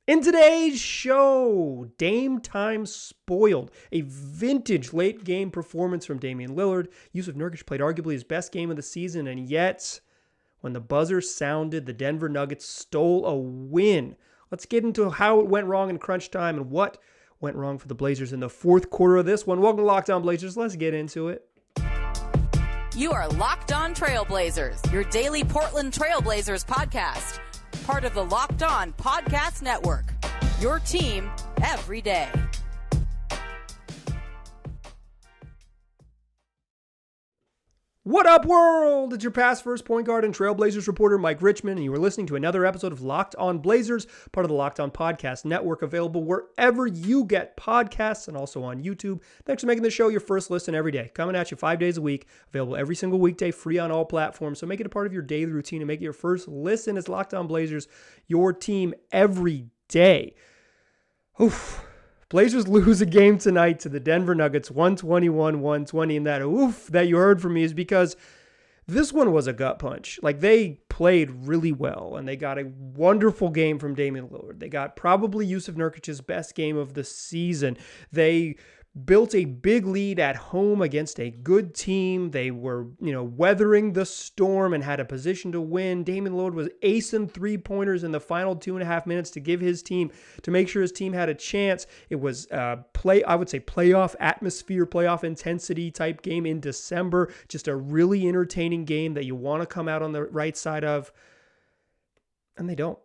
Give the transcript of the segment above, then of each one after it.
In today's show, Dame time spoiled. A vintage late game performance from Damian Lillard. Yusuf Nurkic played arguably his best game of the season, and yet, when the buzzer sounded, the Denver Nuggets stole a win. Let's get into how it went wrong in crunch time and what went wrong for the Blazers in the fourth quarter of this one. Welcome to Locked On Blazers. Let's get into it. You are Locked On Trailblazers, your daily Portland Trailblazers podcast. Part of the Locked On Podcast Network, your team every day. What up, world? It's your past first point guard and Trailblazers reporter, Mike Richmond, and you are listening to another episode of Locked On Blazers, part of the Locked On Podcast Network, available wherever you get podcasts and also on YouTube. Thanks for making the show your first listen every day. Coming at you 5 days a week, available every single weekday, free on all platforms. So make it a part of your daily routine and make it your first listen as Locked On Blazers, your team every day. Oof. Blazers lose a game tonight to the Denver Nuggets, 121-120, and that oof that you heard from me is because this one was a gut punch. Like, they played really well, and they got a wonderful game from Damian Lillard. They got probably Yusuf Nurkic's best game of the season. They built a big lead at home against a good team. They were, weathering the storm and had a position to win. Damian Lillard was acing three-pointers in the final 2.5 minutes to make sure his team had a chance. It was playoff atmosphere, playoff intensity type game in December. Just a really entertaining game that you want to come out on the right side of. And they don't.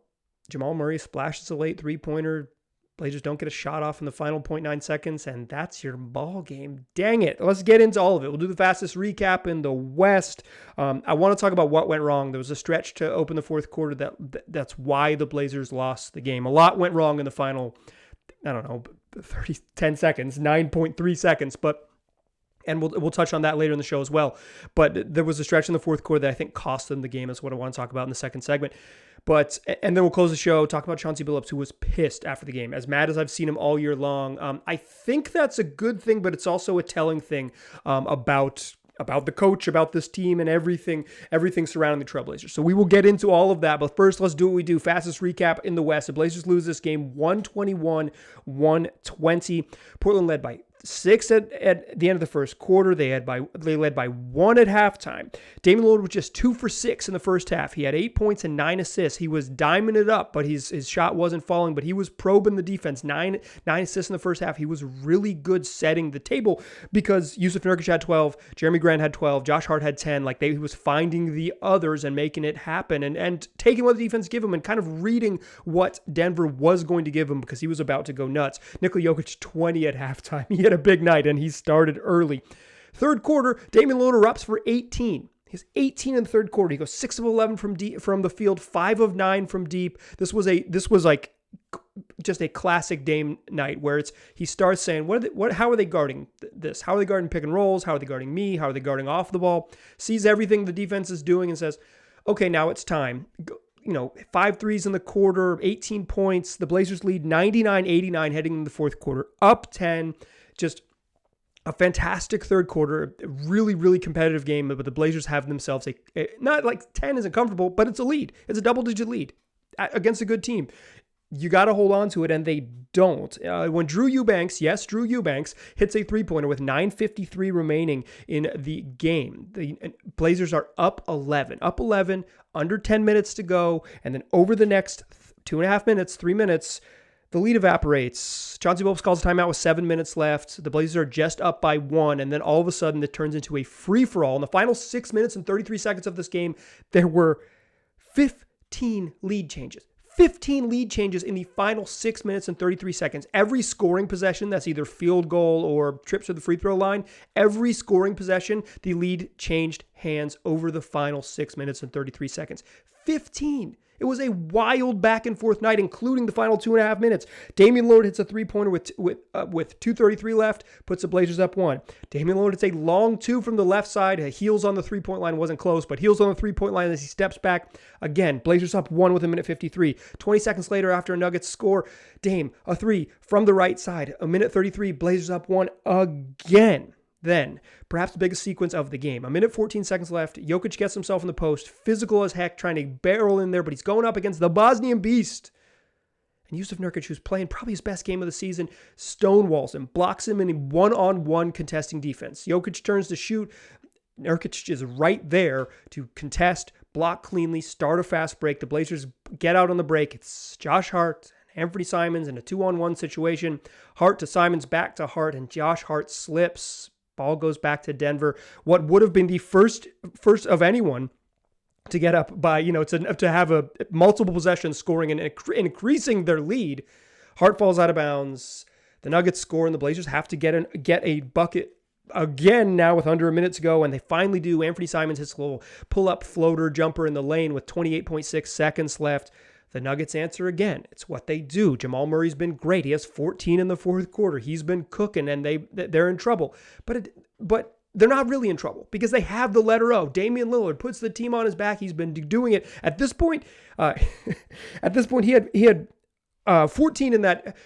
Jamal Murray splashes a late three-pointer. Blazers don't get a shot off in the final 0.9 seconds, and that's your ball game. Dang it. Let's get into all of it. We'll do the fastest recap in the West. I want to talk about what went wrong. There was a stretch to open the fourth quarter. That's why the Blazers lost the game. A lot went wrong in the final, 10 seconds, 9.3 seconds, and we'll touch on that later in the show as well. But there was a stretch in the fourth quarter that I think cost them the game. Is what I want to talk about in the second segment. And then we'll close the show, talk about Chauncey Billups, who was pissed after the game. As mad as I've seen him all year long. I think that's a good thing, but it's also a telling thing about the coach, about this team, and everything surrounding the Trailblazers. So we will get into all of that. But first, let's do what we do. Fastest recap in the West. The Blazers lose this game 121-120. Portland led by 6 at the end of the first quarter. They led by 1 at halftime. Damian Lillard was just 2 for 6 in the first half. He had 8 points and 9 assists. He was diming it up, but his shot wasn't falling, but he was probing the defense. 9 assists in the first half. He was really good setting the table because Yusuf Nurkic had 12, Jeremy Grant had 12, Josh Hart had 10. He was finding the others and making it happen and taking what the defense gave him and kind of reading what Denver was going to give him because he was about to go nuts. Nikola Jokic 20 at halftime. He had a big night and he started early. Third quarter, Damian Lillard erupts for 18. He's 18 in the third quarter. He goes 6 of 11 from the field, 5 of 9 from deep. This was like just a classic Dame night where he starts saying, how are they guarding this? How are they guarding pick and rolls? How are they guarding me? How are they guarding off the ball? Sees everything the defense is doing and says, okay, now it's time. 5 threes in the quarter, 18 points. The Blazers lead 99-89 heading into the fourth quarter, up 10. Just a fantastic third quarter, a really, really competitive game, but the Blazers have themselves not like 10 isn't comfortable, but it's a lead. It's a double-digit lead against a good team. You got to hold on to it, and they don't. When Drew Eubanks hits a three-pointer with 9:53 remaining in the game, the Blazers are up 11, under 10 minutes to go, and then over the next 2.5 minutes, 3 minutes, the lead evaporates. Chauncey Billups calls a timeout with 7 minutes left. The Blazers are just up by 1, and then all of a sudden it turns into a free-for-all. In the final 6 minutes and 33 seconds of this game, there were 15 lead changes. 15 lead changes in the final 6 minutes and 33 seconds. Every scoring possession that's either field goal or trips to the free throw line, every scoring possession, the lead changed hands over the final 6 minutes and 33 seconds. 15. It was a wild back and forth night, including the final 2.5 minutes. Damian Lillard hits a three-pointer with 2:33 left, puts the Blazers up 1. Damian Lillard hits a long 2 from the left side. Heels on the three-point line, wasn't close, but heels on the three-point line as he steps back. Again, Blazers up 1 with a minute 53. 20 seconds later, after a Nuggets score, Dame, a 3 from the right side. A minute 33, Blazers up 1 again. Then, perhaps the biggest sequence of the game. A minute 14 seconds left. Jokic gets himself in the post, physical as heck, trying to barrel in there, but he's going up against the Bosnian Beast. And Jusuf Nurkic, who's playing probably his best game of the season, stonewalls him, blocks him in one-on-one contesting defense. Jokic turns to shoot. Nurkic is right there to contest, block cleanly, start a fast break. The Blazers get out on the break. It's Josh Hart and Anthony Simons in a 2-on-1 situation. Hart to Simons, back to Hart, and Josh Hart slips. Ball goes back to Denver. What would have been the first of anyone to get up by, to have a multiple possessions scoring and increasing their lead. Hart falls out of bounds. The Nuggets score, and the Blazers have to get a bucket again now with under a minute to go, and they finally do. Anthony Simons hits a little pull-up floater jumper in the lane with 28.6 seconds left. The Nuggets answer again. It's what they do. Jamal Murray's been great. He has 14 in the fourth quarter. He's been cooking, and they're in trouble. But they're not really in trouble because they have the letter O. Damian Lillard puts the team on his back. He's been doing it. At this point, he had 14 in that,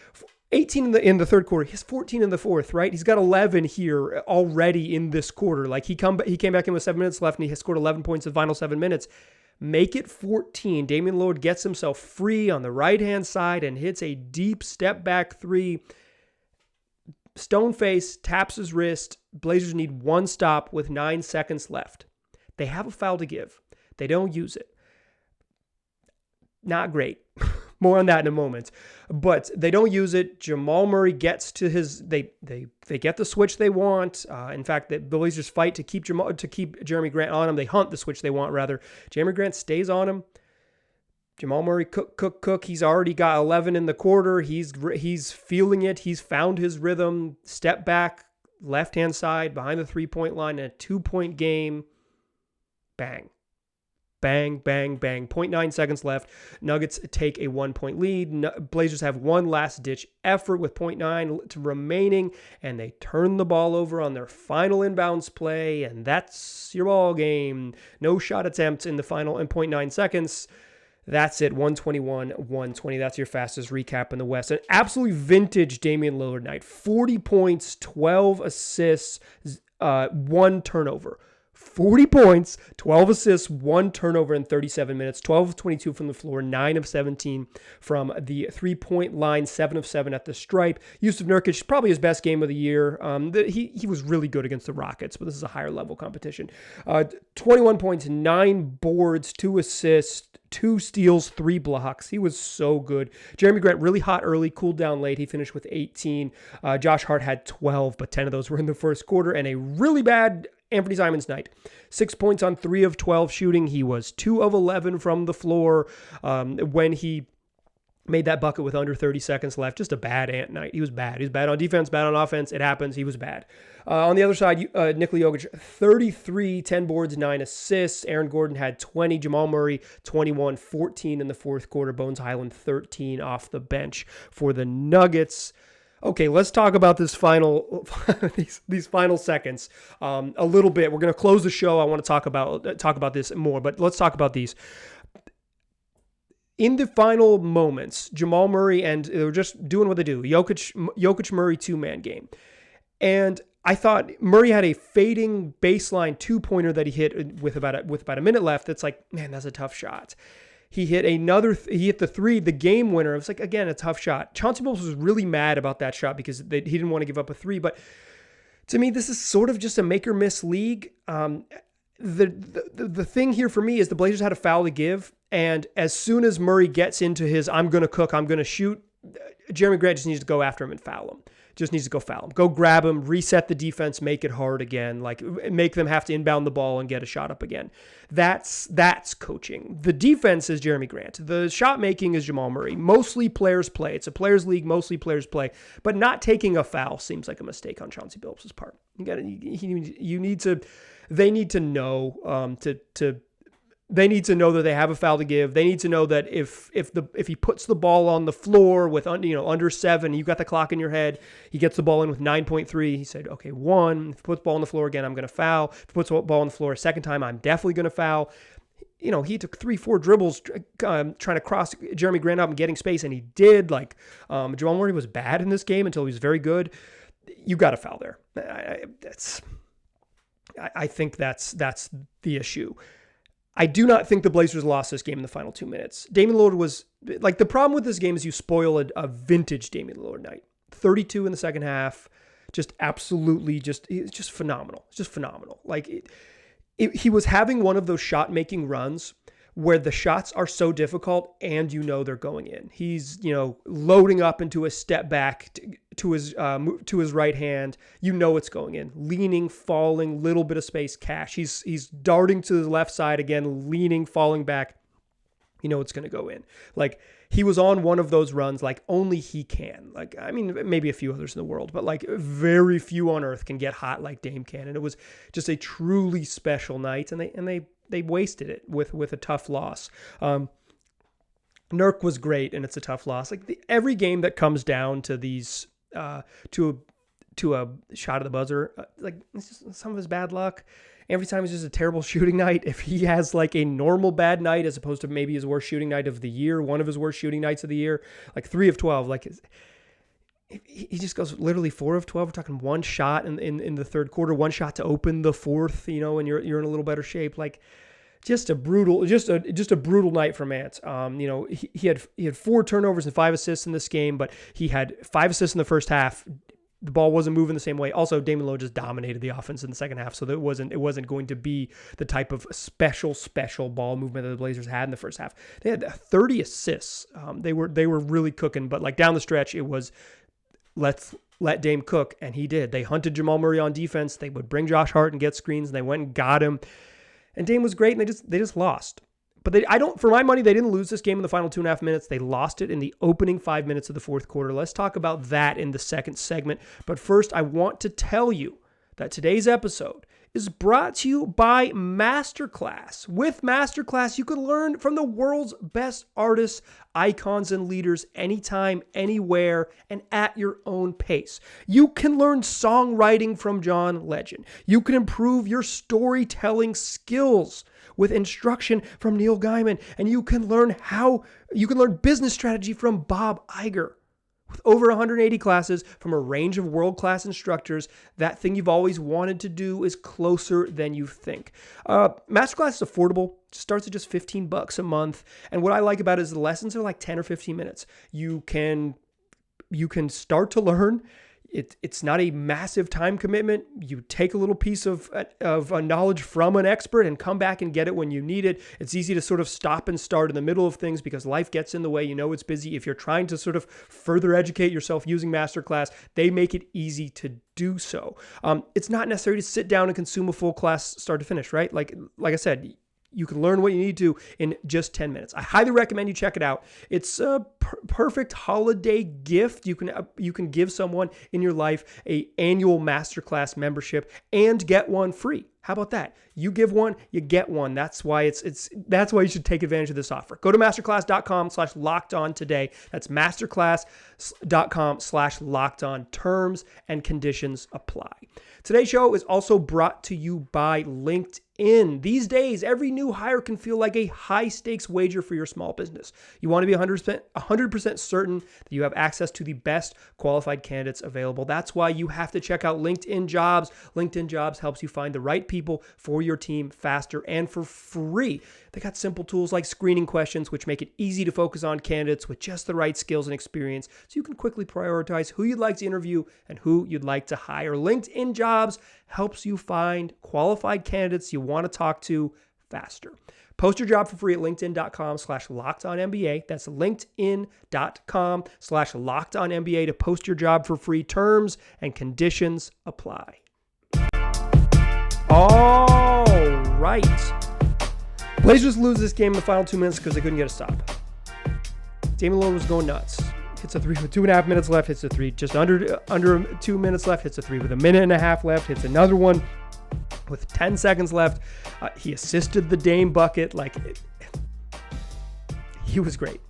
18 in the third quarter. He has 14 in the fourth, right? He's got 11 here already in this quarter. Like he came back in with 7 minutes left, and he has scored 11 points in the final 7 minutes. Make it 14. Damian Lillard gets himself free on the right-hand side and hits a deep step-back three. Stone face, taps his wrist. Blazers need one stop with 9 seconds left. They have a foul to give. They don't use it. Not great. More on that in a moment. But they don't use it. Jamal Murray gets to his... They get the switch they want. In fact, the Blazers fight to keep Jeremy Grant on him. They hunt the switch they want, rather. Jeremy Grant stays on him. Jamal Murray cook. He's already got 11 in the quarter. He's feeling it. He's found his rhythm. Step back, left-hand side, behind the three-point line in a 2-point game. Bang. Bang, bang, bang. 0.9 seconds left. Nuggets take a 1-point lead. Blazers have one last-ditch effort with 0.9 remaining, and they turn the ball over on their final inbounds play, and that's your ball game. No shot attempts in the final in 0.9 seconds. That's it, 121-120. That's your fastest recap in the West. An absolutely vintage Damian Lillard night. 40 points, 12 assists, 1 turnover. 40 points, 12 assists, 1 turnover in 37 minutes, 12 of 22 from the floor, 9 of 17 from the three-point line, 7 of 7 at the stripe. Jusuf Nurkic, probably his best game of the year. He was really good against the Rockets, but this is a higher-level competition. 21 points, 9 boards, 2 assists, 2 steals, 3 blocks. He was so good. Jeremy Grant really hot early, cooled down late. He finished with 18. Josh Hart had 12, but 10 of those were in the first quarter, and a really bad Anthony Simons night. 6 points on 3 of 12 shooting. He was 2 of 11 from the floor when he made that bucket with under 30 seconds left. Just a bad Ant night. He was bad. He was bad on defense, bad on offense. It happens. He was bad. On the other side, Nikola Jokic, 33, 10 boards, 9 assists. Aaron Gordon had 20. Jamal Murray, 21, 14 in the fourth quarter. Bones Highland, 13 off the bench for the Nuggets. Okay, let's talk about this final these final seconds a little bit. We're going to close the show. I want to talk about this more, but let's talk about these. In the final moments, Jamal Murray, and they were just doing what they do. Jokic Murray 2-man game. And I thought Murray had a fading baseline 2-pointer that he hit with about a minute left. That's like, man, that's a tough shot. He hit the 3, the game winner. It was like, again, a tough shot. Chauncey Billups was really mad about that shot because he didn't want to give up a 3. But to me, this is sort of just a make or miss league. The thing here for me is the Blazers had a foul to give. And as soon as Murray gets into his, I'm going to cook, I'm going to shoot, Jeremy Grant just needs to go after him and foul him. Just needs to go foul him. Go grab him, reset the defense, make it hard again, like make them have to inbound the ball and get a shot up again. That's coaching. The defense is Jeremy Grant. The shot making is Jamal Murray. Mostly players play. It's a players league, mostly players play. But not taking a foul seems like a mistake on Chauncey Billups' part. They need to know They need to know that they have a foul to give. They need to know that if he puts the ball on the floor with under 7, you've got the clock in your head. He gets the ball in with 9.3. He said, okay, 1. If he puts the ball on the floor again, I'm going to foul. If he puts the ball on the floor a second time, I'm definitely going to foul. He took 3-4 dribbles trying to cross Jeremy Grant up and getting space, and he did. Jamal Murray was bad in this game until he was very good. You got to foul there. I think that's the issue. I do not think the Blazers lost this game in the final 2 minutes. Damian Lillard was, like, the problem with this game is you spoil a vintage Damian Lillard night. 32 in the second half, just absolutely it's just phenomenal. It's just phenomenal. Like, he was having one of those shot-making runs where the shots are so difficult and they're going in. He's, loading up into a step back to his right hand. It's going in. Leaning, falling, little bit of space, cash. He's darting to the left side again, leaning, falling back. It's going to go in. Like, he was on one of those runs like only he can. Like, I mean, maybe a few others in the world, but like very few on earth can get hot like Dame can. And it was just a truly special night, and they wasted it with a tough loss. Nurk was great, and it's a tough loss. Like, every game that comes down to these to a shot of the buzzer, like, it's just some of his bad luck. Every time it's just a terrible shooting night. If he has like a normal bad night as opposed to maybe his worst shooting night of the year, one of his worst shooting nights of the year, like 3 of 12, like he just goes literally 4 of 12. We're talking one shot in the third quarter, one shot to open the fourth, and you're in a little better shape. Like, just a brutal night for Ant. He had 4 turnovers and 5 assists in this game, but he had 5 assists in the first half. The ball wasn't moving the same way. Also, Damian Lillard just dominated the offense in the second half, so that it wasn't going to be the type of special ball movement that the Blazers had in the first half. They had 30 assists. They were really cooking, but like down the stretch, it was let's let Dame cook, and he did. They hunted Jamal Murray on defense. They would bring Josh Hart and get screens, and they went and got him. And Dame was great, and they just lost. But for my money, they didn't lose this game in the final 2.5 minutes. They lost it in the opening 5 minutes of the fourth quarter. Let's talk about that in the second segment. But first, I want to tell you that today's episode is brought to you by Masterclass. With Masterclass, you can learn from the world's best artists, icons, and leaders anytime, anywhere, and at your own pace. You can learn songwriting from John Legend. You can improve your storytelling skills with instruction from Neil Gaiman, and you can learn business strategy from Bob Iger. With over 180 classes from a range of world-class instructors, that thing you've always wanted to do is closer than you think. Masterclass is affordable. It starts at just $15 a month. And what I like about it is the lessons are like 10 or 15 minutes. You can start to learn. It's not a massive time commitment. You take a little piece of knowledge from an expert and come back and get it when you need it. It's easy to sort of stop and start in the middle of things because life gets in the way. It's busy. If you're trying to sort of further educate yourself using Masterclass, they make it easy to do so. It's not necessary to sit down and consume a full class start to finish, right? Like I said, you can learn what you need to in just 10 minutes. I highly recommend you check it out. It's a perfect holiday gift. You can give someone in your life an annual Masterclass membership and get one free. How about that? You give one, you get one. That's why that's why you should take advantage of this offer. Go to masterclass.com/lockedon today. That's masterclass.com/lockedon. Terms and conditions apply. Today's show is also brought to you by LinkedIn. These days, every new hire can feel like a high-stakes wager for your small business. You want to be 100% certain that you have access to the best qualified candidates available. That's why you have to check out LinkedIn Jobs. LinkedIn Jobs helps you find the right people for your team faster and for free. They got simple tools like screening questions, which make it easy to focus on candidates with just the right skills and experience, so you can quickly prioritize who you'd like to interview and who you'd like to hire. LinkedIn Jobs helps you find qualified candidates you want to talk to faster. Post your job for free at linkedin.com/lockedonnba. That's linkedin.com/lockedonnba to post your job for free. Terms and conditions apply. All right. Blazers lose this game in the final 2 minutes because they couldn't get a stop. Damian Lillard was going nuts. Hits a three with 2.5 minutes left, hits a three. Just under 2 minutes left, hits a three with a minute and a half left, hits another one with 10 seconds left. He assisted the Dame bucket. He was great.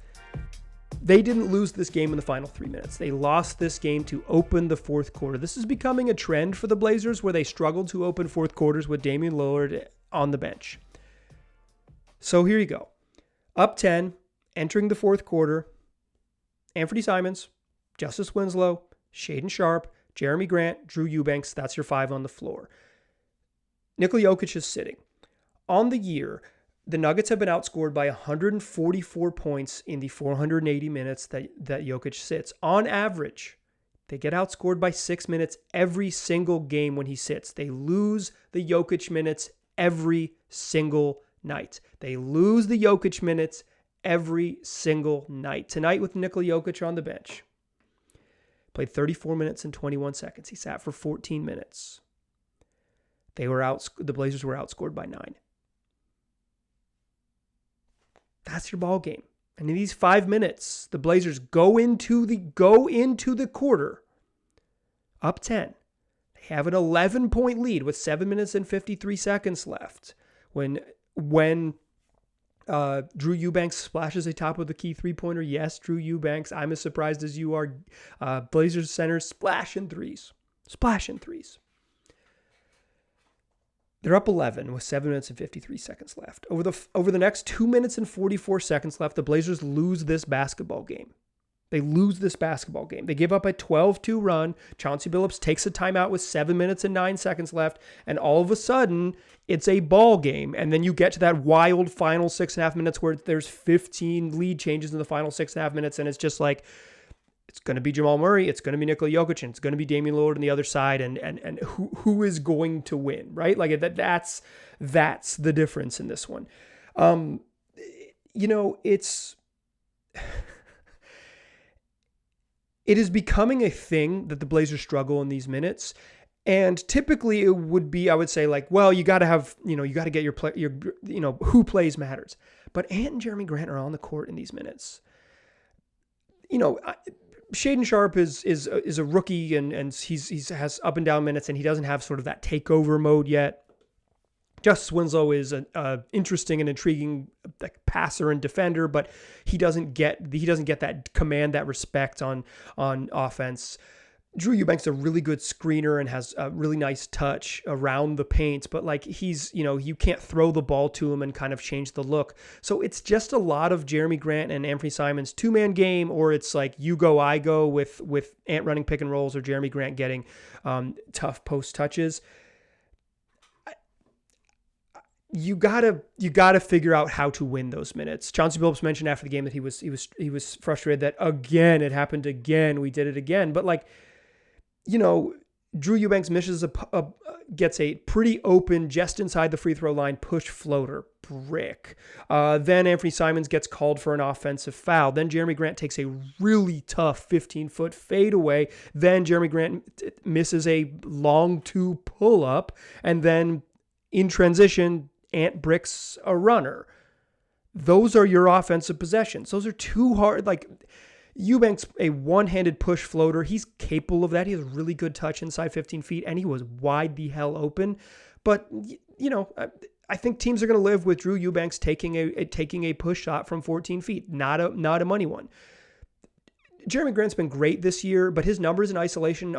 They didn't lose this game in the final 3 minutes. They lost this game to open the fourth quarter. This is becoming a trend for the Blazers where they struggle to open fourth quarters with Damian Lillard on the bench. So here you go. Up 10, entering the fourth quarter. Anthony Simons, Justice Winslow, Shaedon Sharpe, Jeremy Grant, Drew Eubanks. That's your 5 on the floor. Nikola Jokic is sitting. On the year, the Nuggets have been outscored by 144 points in the 480 minutes that Jokic sits. On average, they get outscored by 6 minutes every single game when he sits. They lose the Jokic minutes every single night. They lose the Jokic minutes every single night. Tonight with Nikola Jokic on the bench, played 34 minutes and 21 seconds. He sat for 14 minutes. The Blazers were outscored by 9. That's your ball game. And in these 5 minutes, the Blazers go into the quarter up 10. They have an 11-point lead with 7 minutes and 53 seconds left. When Drew Eubanks splashes a top of the key three-pointer. Yes, Drew Eubanks. I'm as surprised as you are. Blazers center splashing threes. They're up 11 with 7 minutes and 53 seconds left. Over the next 2 minutes and 44 seconds left, the Blazers lose this basketball game. They give up a 12-2 run. Chauncey Billups takes a timeout with 7 minutes and 9 seconds left. And all of a sudden, it's a ball game. And then you get to that wild final 6.5 minutes where there's 15 lead changes in the final 6.5 minutes. And it's just like, it's going to be Jamal Murray, it's going to be Nikola Jokic, and it's going to be Damian Lillard on the other side, and who is going to win, right? Like that's the difference in this one. It is becoming a thing that the Blazers struggle in these minutes. And typically it would be, I would say, like, well, you got to get your who plays matters. But Ant and Jeremy Grant are on the court in these minutes. Shaedon Sharpe is a rookie and he's has up and down minutes, and he doesn't have sort of that takeover mode yet. Justice Winslow is an interesting and intriguing passer and defender, but he doesn't get that command, that respect on offense. Drew Eubanks is a really good screener and has a really nice touch around the paint, but like you can't throw the ball to him and kind of change the look. So it's just a lot of Jeremy Grant and Anthony Simons two-man game, or it's like you go, I go with Ant running pick and rolls or Jeremy Grant getting tough post touches. You gotta figure out how to win those minutes. Chauncey Billups mentioned after the game that he was frustrated that again it happened again. We did it again, but like. Drew Eubanks gets a pretty open, just inside the free throw line, push floater, brick. Then Anthony Simons gets called for an offensive foul. Then Jeremy Grant takes a really tough 15-foot fadeaway. Then Jeremy Grant misses a long 2 pull-up. And then in transition, Ant bricks a runner. Those are your offensive possessions. Those are too hard, Eubanks, a one-handed push floater. He's capable of that. He has really good touch inside 15 feet, and he was wide the hell open. But, I think teams are going to live with Drew Eubanks taking a push shot from 14 feet, not a money one. Jeremy Grant's been great this year, but his numbers in isolation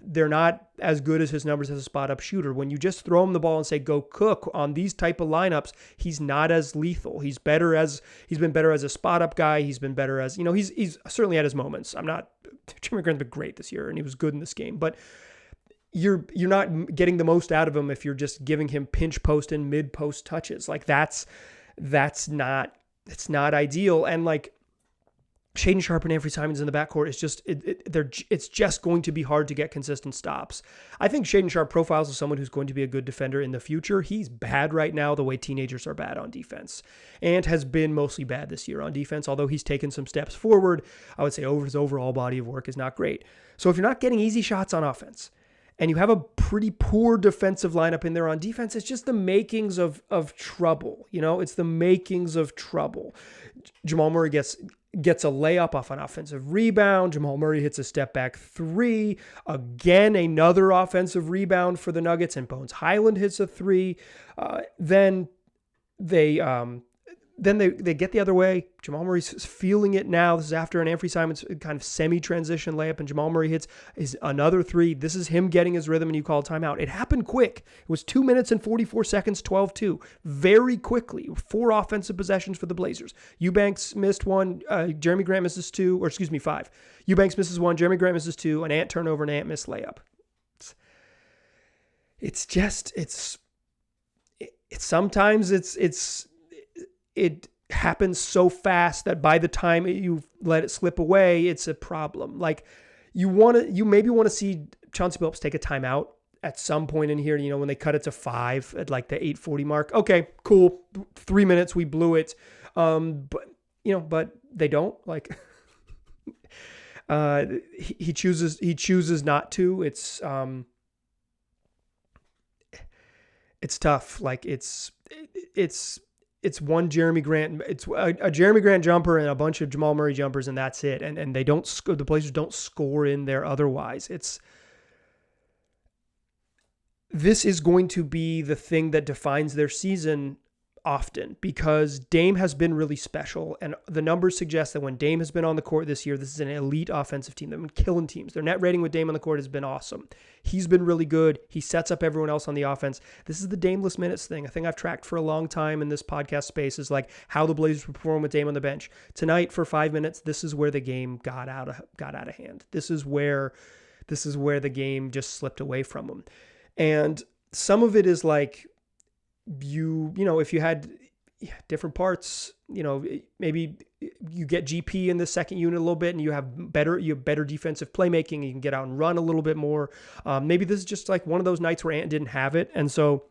they're not as good as his numbers as a spot-up shooter. When you just throw him the ball and say, go cook on these type of lineups, he's not as lethal. He's been better as a spot-up guy. He's been better as, he's certainly had his moments. Jeremy Grant's been great this year, and he was good in this game, but you're not getting the most out of him if you're just giving him pinch post and mid post touches. Like it's not ideal. And like, Shaedon Sharpe and Anthony Simons in the backcourt is just it's just going to be hard to get consistent stops. I think Shaedon Sharpe profiles as someone who's going to be a good defender in the future. He's bad right now the way teenagers are bad on defense, and has been mostly bad this year on defense, although he's taken some steps forward. I would say his overall body of work is not great. So if you're not getting easy shots on offense, and you have a pretty poor defensive lineup in there on defense, it's just the makings of trouble. It's the makings of trouble. Jamal Murray gets a layup off an offensive rebound. Jamal Murray hits a step back 3. Again, another offensive rebound for the Nuggets, and Bones Highland hits a 3. Then they get the other way. Jamal Murray's feeling it now. This is after an Anthony Simons kind of semi-transition layup, and Jamal Murray hits another 3. This is him getting his rhythm, and you call timeout. It happened quick. It was 2 minutes and 44 seconds, 12-2. Very quickly. 4 offensive possessions for the Blazers. Eubanks missed 1. Jeremy Grant misses 2. 5. Eubanks misses 1. Jeremy Grant misses 2. An Ant turnover, an Ant missed layup. Sometimes it's it happens so fast that by the time you let it slip away, it's a problem. Like you maybe want to see Chauncey Billups take a timeout at some point in here, when they cut it to 5 at like the 8:40 mark. Okay, cool. 3 minutes, we blew it. But they don't. Like he chooses not to. It's tough. Like it's one Jeremy Grant. It's a Jeremy Grant jumper and a bunch of Jamal Murray jumpers, and that's it. And they don't the Blazers don't score in there otherwise. This is going to be the thing that defines their season often, because Dame has been really special, and the numbers suggest that when Dame has been on the court this year, this is an elite offensive team. They've been killing teams. Their net rating with Dame on the court has been awesome. He's been really good. He sets up everyone else on the offense. This is the Dame-less minutes thing. I think I've tracked for a long time in this podcast space is like how the Blazers perform with Dame on the bench. Tonight for 5 minutes, this is where the game got out of hand. This is where the game just slipped away from them. And some of it is like, if you had different parts, maybe you get GP in the second unit a little bit and you have better defensive playmaking. You can get out and run a little bit more. Maybe this is just like one of those nights where Ant didn't have it. And so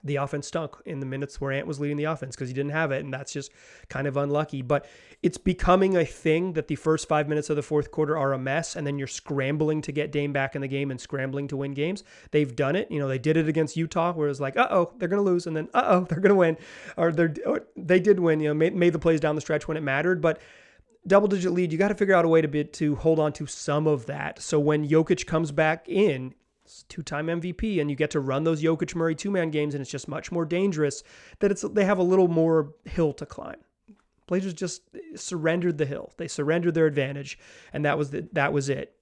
the offense stunk in the minutes where Ant was leading the offense because he didn't have it. And that's just kind of unlucky. But it's becoming a thing that the first 5 minutes of the fourth quarter are a mess. And then you're scrambling to get Dame back in the game and scrambling to win games. They've done it. They did it against Utah where it was like, they're going to lose. And then, they're going to win. Or they did win, made the plays down the stretch when it mattered. But double-digit lead, you got to figure out a way to hold on to some of that. So when Jokic comes back in, two-time MVP, and you get to run those Jokic Murray two-man games, and it's just much more dangerous, that they have a little more hill to climb. Blazers just surrendered the hill. They surrendered their advantage, and that was it.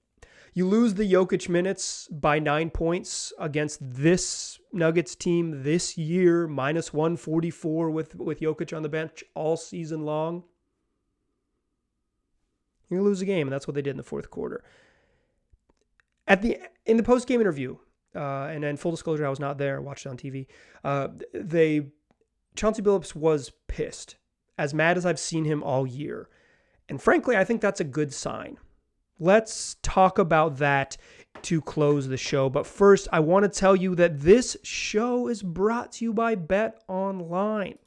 You lose the Jokic minutes by 9 points against this Nuggets team this year, minus 144 with Jokic on the bench all season long. You're going to lose a game, and that's what they did in the fourth quarter. In the post-game interview, and in full disclosure, I was not there, I watched it on TV, Chauncey Billups was pissed, as mad as I've seen him all year. And frankly, I think that's a good sign. Let's talk about that to close the show. But first, I want to tell you that this show is brought to you by BetOnline.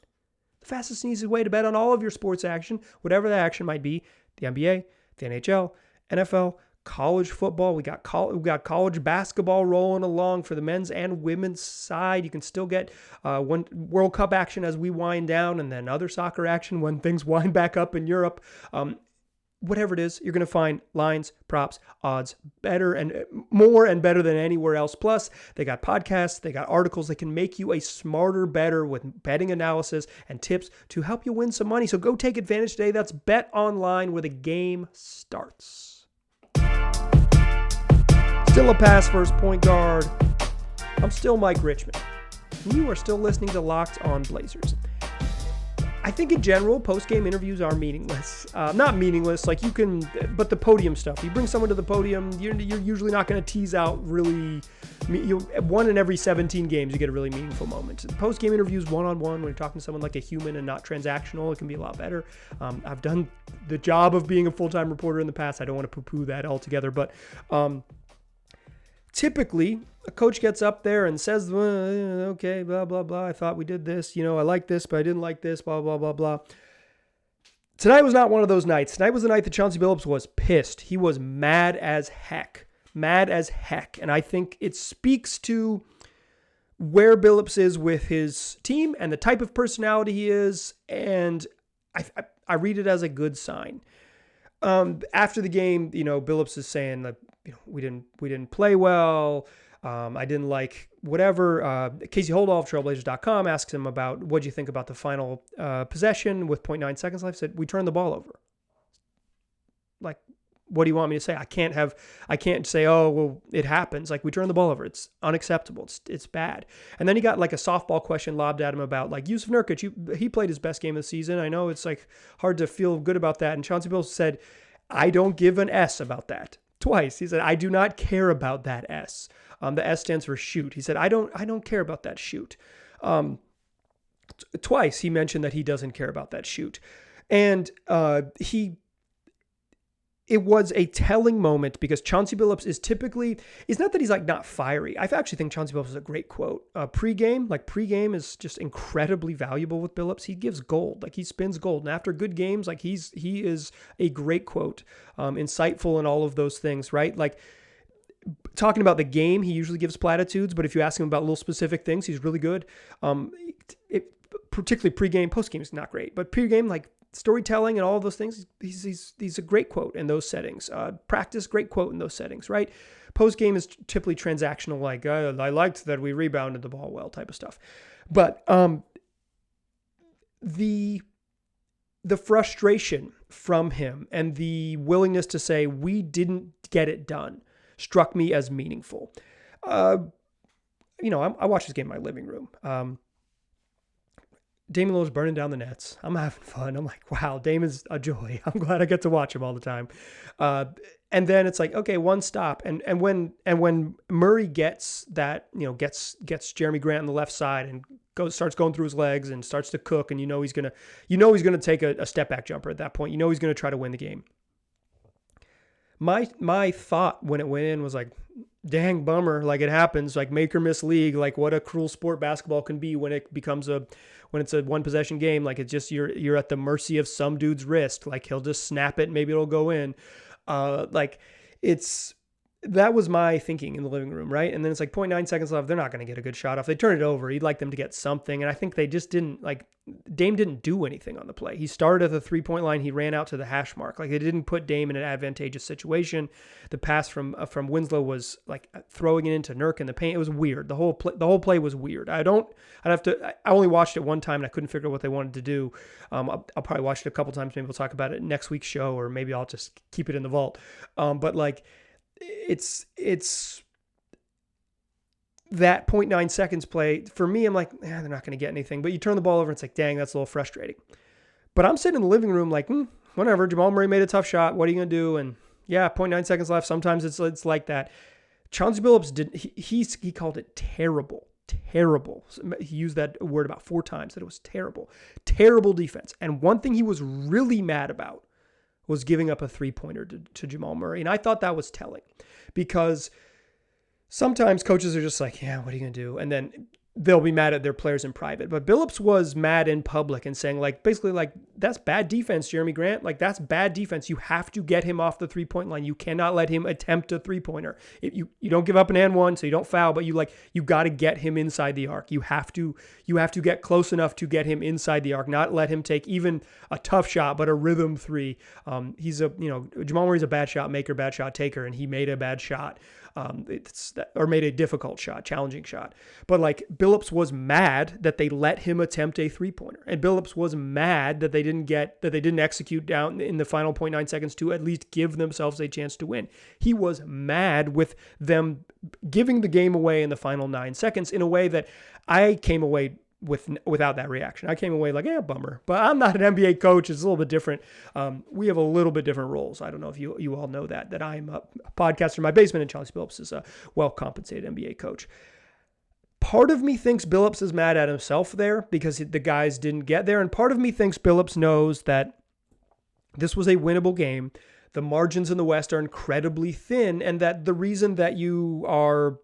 The fastest and easiest way to bet on all of your sports action, whatever the action might be, the NBA, the NHL, NFL, college football. We got college basketball rolling along for the men's and women's side. You can still get one World Cup action as we wind down, and then other soccer action when things wind back up in Europe. Whatever it is, you're going to find lines, props, odds, better and more and better than anywhere else. Plus, they got podcasts, they got articles that can make you a smarter bettor with betting analysis and tips to help you win some money. So go take advantage today. That's BetOnline, where the game starts. Still a pass first point guard. I'm still Mike Richmond. You are still listening to Locked On Blazers. I think in general, post-game interviews are meaningless. Not meaningless, but the podium stuff. You bring someone to the podium, you're usually not going to tease out really, one in every 17 games, you get a really meaningful moment. Post-game interviews, one-on-one, when you're talking to someone like a human and not transactional, it can be a lot better. I've done the job of being a full-time reporter in the past. I don't want to poo-poo that altogether, but typically, a coach gets up there and says, okay, blah, blah, blah. I thought we did this. I like this, but I didn't like this, blah, blah, blah, blah. Tonight was not one of those nights. Tonight was the night that Chauncey Billups was pissed. He was mad as heck. And I think it speaks to where Billups is with his team and the type of personality he is. And I read it as a good sign. After the game, Billups is saying that, we didn't play well. I didn't like whatever. Casey Holdahl of Trailblazers.com asks him about what do you think about the final possession with 0.9 seconds left. He said, we turned the ball over. Like, what do you want me to say? I can't say, oh, well, it happens. Like, we turned the ball over. It's unacceptable. It's bad. And then he got like a softball question lobbed at him about like Yusuf Nurkic. He played his best game of the season. I know it's like hard to feel good about that. And Chauncey Billups said, I don't give an S about that. Twice. He said, I do not care about that S. The S stands for shoot. He said, I don't care about that shoot. twice he mentioned that he doesn't care about that shoot. And it was a telling moment because Chauncey Billups is not that he's like not fiery. I actually think Chauncey Billups is a great quote. Pre-game is just incredibly valuable with Billups. He gives gold, like he spins gold. And after good games, like he is a great quote, insightful and all of those things, right? Like talking about the game, he usually gives platitudes, but if you ask him about little specific things, he's really good. Particularly pre-game, post-game is not great, but pre-game, like storytelling and all of those things, he's a great quote in those settings. Practice, great quote in those settings, right? Post-game is typically transactional, like, I liked that we rebounded the ball well type of stuff. But the frustration from him and the willingness to say, we didn't get it done, struck me as meaningful. I watched this game in my living room. Damian Lillard's burning down the nets. I'm having fun. I'm like, wow, Damon's a joy. I'm glad I get to watch him all the time. And then it's like, okay, one stop. And when Murray gets that, gets Jeremy Grant on the left side and starts going through his legs and starts to cook, and he's gonna take a step back jumper at that point. He's gonna try to win the game. My thought when it went in was like, dang, bummer. Like it happens, like make or miss league, like what a cruel sport basketball can be when it's a one possession game. Like it's just, you're at the mercy of some dude's wrist. Like he'll just snap it. Maybe it'll go in. That was my thinking in the living room. Right. And then it's like 0.9 seconds left. They're not going to get a good shot off. They turn it over. He'd like them to get something. And I think they just didn't, Dame didn't do anything on the play. He started at the 3-point line. He ran out to the hash mark. Like, they didn't put Dame in an advantageous situation. The pass from Winslow was like throwing it into Nurk in the paint. It was weird. The whole play was weird. I only watched it one time and I couldn't figure out what they wanted to do. I'll probably watch it a couple times. Maybe we'll talk about it next week's show, or maybe I'll just keep it in the vault. But like, it's that 0.9 seconds play for me. I'm like, they're not going to get anything, but you turn the ball over and it's like, dang, that's a little frustrating. But I'm sitting in the living room like, whatever. Jamal Murray made a tough shot. What are you going to do? And yeah, 0.9 seconds left. Sometimes it's like that. Chauncey Billups he called it terrible. He used that word about 4 times, that it was terrible defense. And one thing he was really mad about was giving up a 3-pointer to Jamal Murray. And I thought that was telling, because sometimes coaches are just like, yeah, what are you going to do? And then they'll be mad at their players in private. But Billups was mad in public and saying, like, basically, like, that's bad defense, Jeremy Grant. Like, that's bad defense. You have to get him off the 3-point line. You cannot let him attempt a 3-pointer. You don't give up an and one, so you don't foul, but you got to get him inside the arc. You have to get close enough to get him inside the arc, not let him take even a tough shot, but a rhythm 3. Jamal Murray's a bad shot maker, bad shot taker, and he made a bad shot. Or made a difficult shot, challenging shot. But like, Billups was mad that they let him attempt a 3-pointer. And Billups was mad that they didn't execute down in the final 0.9 seconds to at least give themselves a chance to win. He was mad with them giving the game away in the final 9 seconds in a way that I came away without that reaction. I came away like, yeah, bummer. But I'm not an NBA coach. It's a little bit different. We have a little bit different roles. I don't know if you all know that I'm a podcaster in my basement and Chauncey Billups is a well-compensated NBA coach. Part of me thinks Billups is mad at himself there because the guys didn't get there. And part of me thinks Billups knows that this was a winnable game. The margins in the West are incredibly thin, and that the reason that you are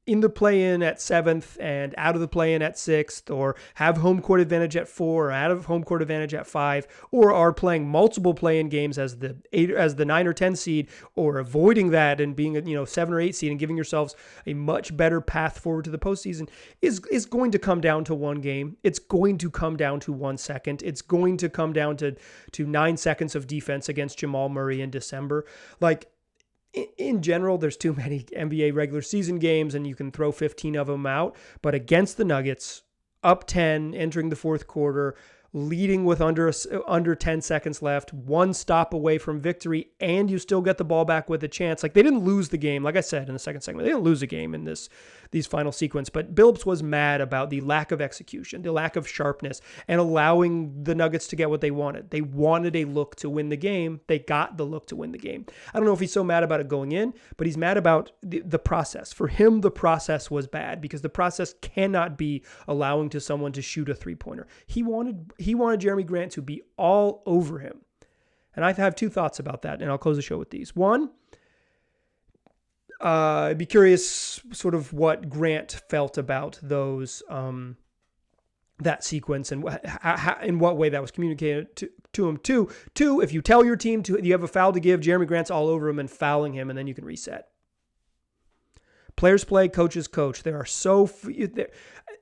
in the play-in at 7th and out of the play-in at 6th, or have home court advantage at 4, or out of home court advantage at 5, or are playing multiple play-in games as the 9 or 10 seed, or avoiding that and being a 7 or 8 seed and giving yourselves a much better path forward to the postseason is going to come down to one game. It's going to come down to 1 second. It's going to come down to 9 seconds of defense against Jamal Murray in December. Like, in general, there's too many NBA regular season games and you can throw 15 of them out. But against the Nuggets, up 10, entering the fourth quarter, leading with under 10 seconds left, one stop away from victory, and you still get the ball back with a chance. Like, they didn't lose the game. Like I said in the second segment, they didn't lose a game in these final sequence, but Billups was mad about the lack of execution, the lack of sharpness, and allowing the Nuggets to get what they wanted. They wanted a look to win the game. They got the look to win the game. I don't know if he's so mad about it going in, but he's mad about the process. For him, the process was bad because the process cannot be allowing to someone to shoot a three-pointer. He wanted Jeremy Grant to be all over him. And I have two thoughts about that, and I'll close the show with these. One, I'd be curious sort of what Grant felt about those that sequence and in what way that was communicated to him. Two, if you tell your team you have a foul to give, Jeremy Grant's all over him and fouling him, and then you can reset. Players play, coaches coach. There are so few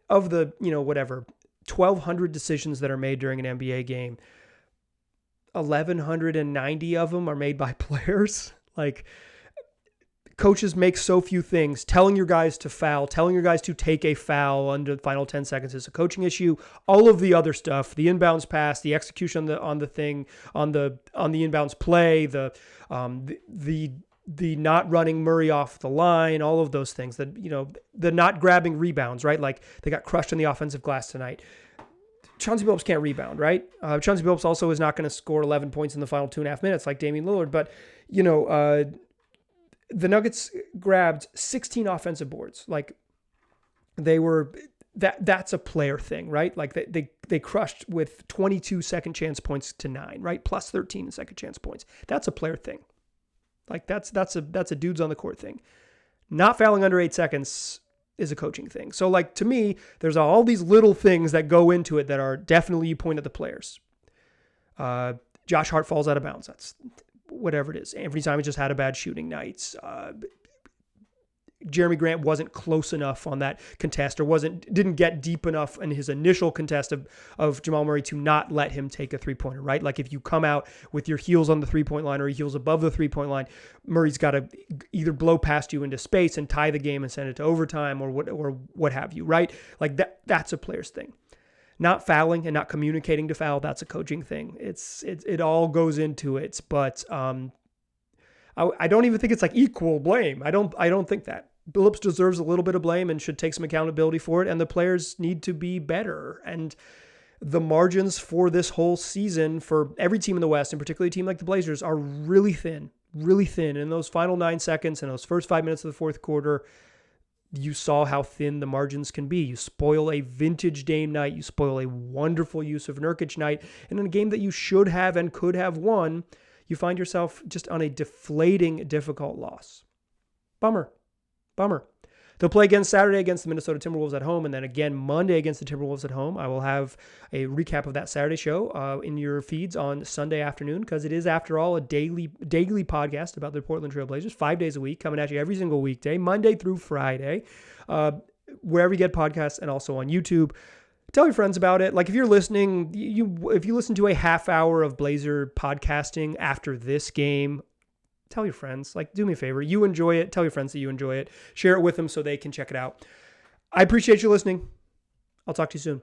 of the 1,200 decisions that are made during an NBA game. 1,190 of them are made by players. Like, coaches make so few things. Telling your guys to foul, telling your guys to take a foul under the final 10 seconds is a coaching issue. All of the other stuff, the inbounds pass, the execution on the inbounds play, the not running Murray off the line, all of those things, that, the not grabbing rebounds, right? Like, they got crushed on the offensive glass tonight. Chauncey Billups can't rebound, right? Chauncey Billups also is not going to score 11 points in the final 2.5 minutes like Damian Lillard, but, the Nuggets grabbed 16 offensive boards. Like, that's a player thing, right? Like, they crushed with 22 second chance points to 9, right? Plus 13 in second chance points. That's a player thing. Like, that's a dudes on the court thing. Not fouling under 8 seconds is a coaching thing. So, like, to me, there's all these little things that go into it that are definitely, you point at the players. Josh Hart falls out of bounds. That's whatever it is. Anthony Simons just had a bad shooting night. Jeremy Grant wasn't close enough on that contest, or didn't get deep enough in his initial contest of Jamal Murray to not let him take a three-pointer, right? Like, if you come out with your heels on the three-point line or your heels above the three-point line, Murray's got to either blow past you into space and tie the game and send it to overtime or what have you, right? Like, that's a player's thing. Not fouling and not communicating to foul, that's a coaching thing. It all goes into it, but I don't even think it's like equal blame. I don't think that. Billups deserves a little bit of blame and should take some accountability for it, and the players need to be better. And the margins for this whole season for every team in the West, and particularly a team like the Blazers, are really thin. In those final 9 seconds and those first 5 minutes of the fourth quarter, you saw how thin the margins can be. You spoil a vintage Dame night. You spoil a wonderful use of Nurkic night. And in a game that you should have and could have won, you find yourself just on a deflating, difficult loss. Bummer. They'll play again Saturday against the Minnesota Timberwolves at home, and then again Monday against the Timberwolves at home. I will have a recap of that Saturday show in your feeds on Sunday afternoon, because it is, after all, a daily podcast about the Portland Trail Blazers, 5 days a week, coming at you every single weekday, Monday through Friday, wherever you get podcasts, and also on YouTube. Tell your friends about it. Like, if you're listening, if you listen to a half hour of Blazer podcasting after this game, tell your friends. Like, do me a favor. You enjoy it. Tell your friends that you enjoy it. Share it with them so they can check it out. I appreciate you listening. I'll talk to you soon.